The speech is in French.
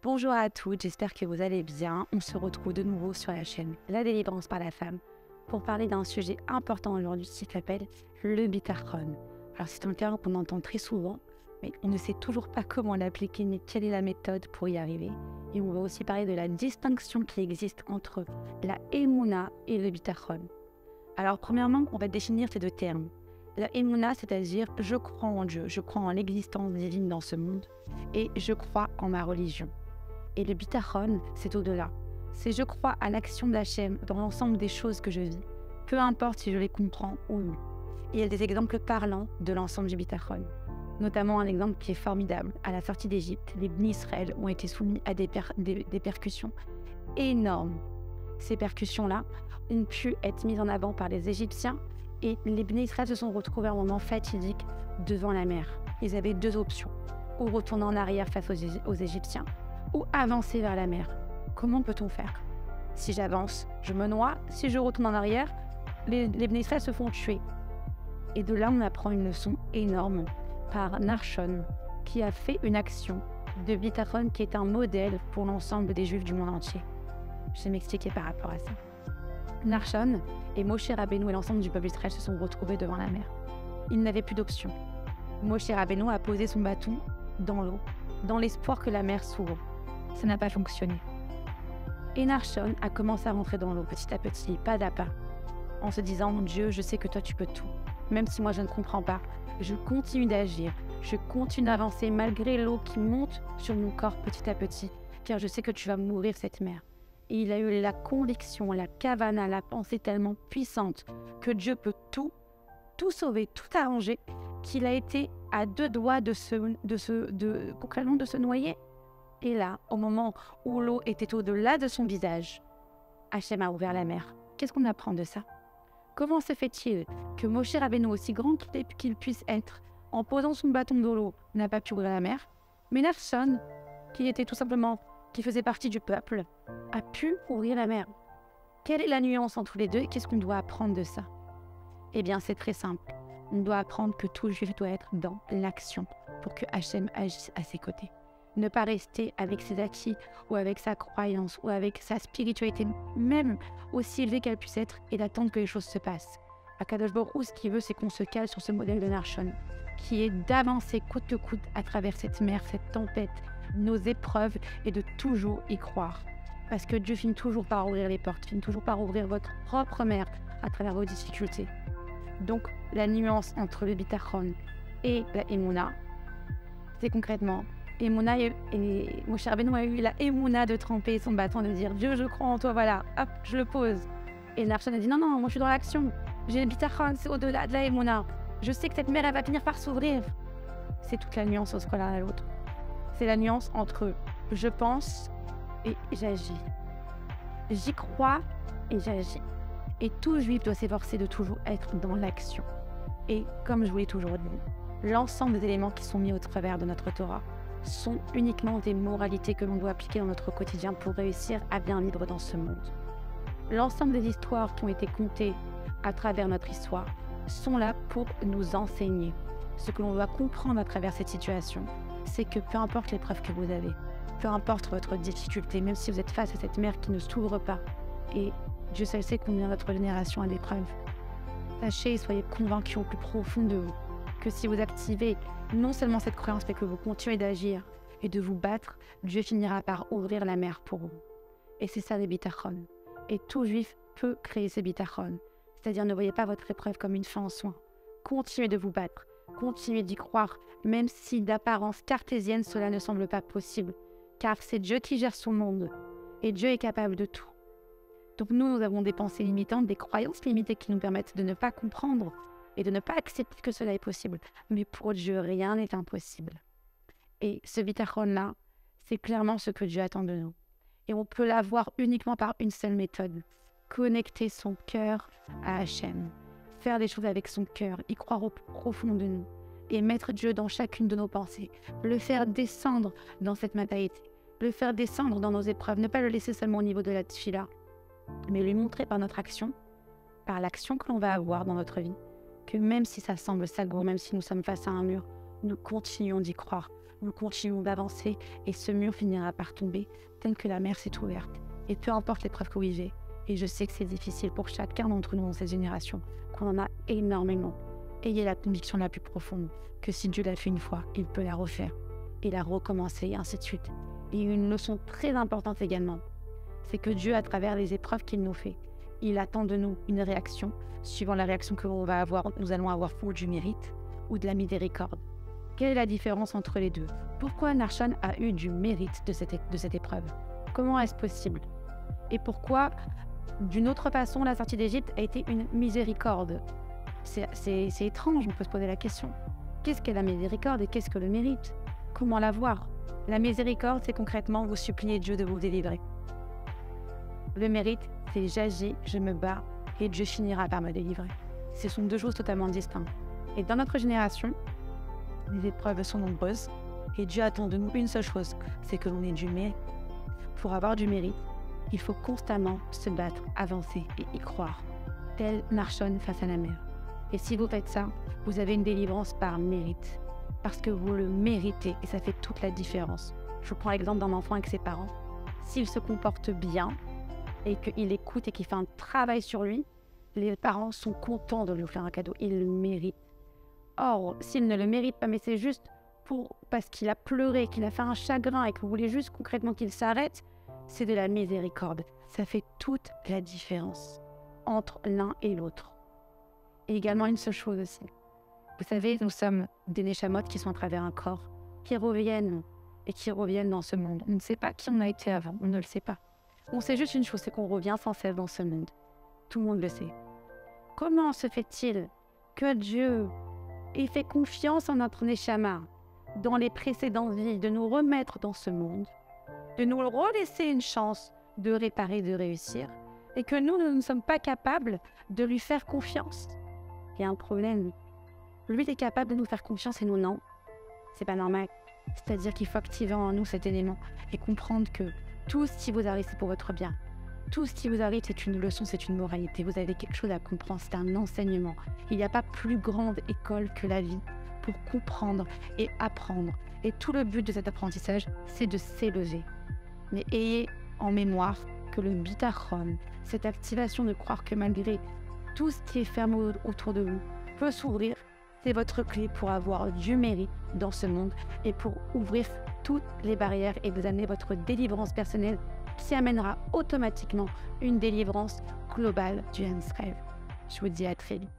Bonjour à toutes, j'espère que vous allez bien. On se retrouve de nouveau sur la chaîne La délivrance par la femme pour parler d'un sujet important aujourd'hui qui s'appelle le bitachon. Alors c'est un terme qu'on entend très souvent, mais on ne sait toujours pas comment l'appliquer ni quelle est la méthode pour y arriver. Et on va aussi parler de la distinction qui existe entre la émouna et le bitachon. Alors premièrement, on va définir ces deux termes. La émouna, c'est-à-dire je crois en Dieu, je crois en l'existence divine dans ce monde et je crois en ma religion. Et le bitachon, c'est au-delà. C'est je crois à l'action d'Hachem dans l'ensemble des choses que je vis, peu importe si je les comprends ou non. Et il y a des exemples parlants de l'ensemble du bitachon. Notamment un exemple qui est formidable. À la sortie d'Égypte, les Bnei Israël ont été soumis à des percussions énormes. Ces percussions-là ont pu être mises en avant par les Égyptiens et les Bnei Israël se sont retrouvés à un moment fatidique devant la mer. Ils avaient deux options, ou retourner en arrière face aux Égyptiens, ou avancer vers la mer. Comment peut-on faire? Si j'avance, je me noie. Si je retourne en arrière, les Bnei Israël se font tuer. Et de là, on apprend une leçon énorme par Narshon, qui a fait une action de bitachon qui est un modèle pour l'ensemble des Juifs du monde entier. Je vais m'expliquer par rapport à ça. Narshon et Moshe Rabbeinu et l'ensemble du peuple d'Israël se sont retrouvés devant la mer. Ils n'avaient plus d'option. Moshe Rabbeinu a posé son bâton dans l'eau, dans l'espoir que la mer s'ouvre. Ça n'a pas fonctionné. Et Narshon a commencé à rentrer dans l'eau petit à petit, pas à pas, en se disant « Mon Dieu, je sais que toi tu peux tout. Même si moi je ne comprends pas, je continue d'agir, je continue d'avancer malgré l'eau qui monte sur mon corps petit à petit, car je sais que tu vas mourir cette mer. » Et il a eu la conviction, la kavana, la pensée tellement puissante que Dieu peut tout sauver, tout arranger, qu'il a été à deux doigts concrètement de se noyer. Et là, au moment où l'eau était au-delà de son visage, Hachem a ouvert la mer. Qu'est-ce qu'on apprend de ça? Comment se fait-il que Moshe Rabbeinu, aussi grand qu'il puisse être, en posant son bâton dans l'eau, n'a pas pu ouvrir la mer, mais Narshon, qui faisait partie du peuple, a pu ouvrir la mer? Quelle est la nuance entre les deux et qu'est-ce qu'on doit apprendre de ça? Eh bien, c'est très simple. On doit apprendre que tout juif doit être dans l'action pour que Hachem agisse à ses côtés. Ne pas rester avec ses acquis ou avec sa croyance ou avec sa spiritualité, même aussi élevée qu'elle puisse être, et d'attendre que les choses se passent. Akadosh Baruch Hu, ce qu'il veut, c'est qu'on se cale sur ce modèle de Narshon, qui est d'avancer coûte que coûte à travers cette mer, cette tempête, nos épreuves, et de toujours y croire. Parce que Dieu finit toujours par ouvrir les portes, finit toujours par ouvrir votre propre mer à travers vos difficultés. Donc, la nuance entre le bitachon et la émouna, c'est concrètement... Et Moshe Rabbeinu a eu la émouna de tremper son bâton, de dire « Dieu, je crois en toi, voilà, hop, je le pose. » Et Narshon a dit « Non, non, moi je suis dans l'action. J'ai le bitachon, c'est au-delà de la émouna. Je sais que cette mer, elle va finir par s'ouvrir. » C'est toute la nuance entre l'un et l'autre. C'est la nuance entre « je pense » et « j'agis ». J'y crois et j'agis. Et tout juif doit s'efforcer de toujours être dans l'action. Et comme je vous l'ai toujours dit, l'ensemble des éléments qui sont mis au travers de notre Torah sont uniquement des moralités que l'on doit appliquer dans notre quotidien pour réussir à bien vivre dans ce monde. L'ensemble des histoires qui ont été contées à travers notre histoire sont là pour nous enseigner. Ce que l'on doit comprendre à travers cette situation, c'est que peu importe l'épreuve que vous avez, peu importe votre difficulté, même si vous êtes face à cette mer qui ne s'ouvre pas, et Dieu seul sait combien notre génération a d'épreuves, sachez et soyez convaincus au plus profond de vous que si vous activez non seulement cette croyance, mais que vous continuez d'agir et de vous battre, Dieu finira par ouvrir la mer pour vous. Et c'est ça les bitachon. Et tout juif peut créer ces bitachon. C'est-à-dire ne voyez pas votre épreuve comme une fin en soi. Continuez de vous battre, continuez d'y croire, même si d'apparence cartésienne cela ne semble pas possible, car c'est Dieu qui gère son monde, et Dieu est capable de tout. Donc nous avons des pensées limitantes, des croyances limitées qui nous permettent de ne pas comprendre et de ne pas accepter que cela est possible. Mais pour Dieu, rien n'est impossible. Et ce bitachon-là, c'est clairement ce que Dieu attend de nous. Et on peut l'avoir uniquement par une seule méthode. Connecter son cœur à Hachem. Faire des choses avec son cœur, y croire au plus profond de nous. Et mettre Dieu dans chacune de nos pensées. Le faire descendre dans cette matérialité. Le faire descendre dans nos épreuves. Ne pas le laisser seulement au niveau de la tfila, mais lui montrer par notre action, par l'action que l'on va avoir dans notre vie, que même si ça semble s'aggro, même si nous sommes face à un mur, nous continuons d'y croire. nous continuons d'avancer et ce mur finira par tomber tel que la mer s'est ouverte. Et peu importe l'épreuve que vous vivez, et je sais que c'est difficile pour chacun d'entre nous dans cette génération, qu'on en a énormément, ayez la conviction la plus profonde que si Dieu l'a fait une fois, il peut la refaire et la recommencer et ainsi de suite. Et une leçon très importante également, c'est que Dieu, à travers les épreuves qu'il nous fait, il attend de nous une réaction. Suivant la réaction que l'on va avoir, nous allons avoir ou du mérite ou de la miséricorde. Quelle est la différence entre les deux? Pourquoi Narshon a eu du mérite de cette épreuve? Comment est-ce possible? Et pourquoi, d'une autre façon, la sortie d'Égypte a été une miséricorde? C'est étrange, on peut se poser la question. Qu'est-ce qu'est la miséricorde et qu'est-ce que le mérite? Comment la voir? La miséricorde, c'est concrètement vous supplier Dieu de vous délivrer. Le mérite, c'est j'agis, je me bats et Dieu finira par me délivrer. Ce sont deux choses totalement distinctes. Et dans notre génération, les épreuves sont nombreuses et Dieu attend de nous une seule chose, c'est que l'on ait du mérite. Pour avoir du mérite, il faut constamment se battre, avancer et y croire, tel Narshon face à la mer. Et si vous faites ça, vous avez une délivrance par mérite, parce que vous le méritez et ça fait toute la différence. Je prends l'exemple d'un enfant avec ses parents. S'il se comporte bien et qu'il écoute et qu'il fait un travail sur lui, les parents sont contents de lui offrir un cadeau, ils le méritent. Or, s'il ne le mérite pas, mais c'est juste parce qu'il a pleuré, qu'il a fait un chagrin et que vous voulez juste concrètement qu'il s'arrête, c'est de la miséricorde. Ça fait toute la différence entre l'un et l'autre. Et également une seule chose aussi. Vous savez, nous sommes des Neshamot qui sont à travers un corps, qui reviennent dans ce monde. On ne sait pas qui on a été avant, on ne le sait pas. On sait juste une chose, c'est qu'on revient sans cesse dans ce monde. Tout le monde le sait. Comment se fait-il que Dieu ait fait confiance en notre Neshama dans les précédentes vies, de nous remettre dans ce monde, de nous relaisser une chance de réparer, de réussir, et que nous ne sommes pas capables de lui faire confiance? Il y a un problème. Lui est capable de nous faire confiance et nous non. C'est pas normal. C'est-à-dire qu'il faut activer en nous cet élément et comprendre que tout ce qui vous arrive, c'est pour votre bien. Tout ce qui vous arrive, c'est une leçon, c'est une moralité. Vous avez quelque chose à comprendre, c'est un enseignement. Il n'y a pas plus grande école que la vie pour comprendre et apprendre. Et tout le but de cet apprentissage, c'est de s'élever. Mais ayez en mémoire que le bitachon, cette activation de croire que malgré tout ce qui est fermé autour de vous, peut s'ouvrir, c'est votre clé pour avoir du mérite dans ce monde et pour ouvrir toutes les barrières et vous amener votre délivrance personnelle qui amènera automatiquement une délivrance globale du Hans Rêve. Je vous dis à très vite.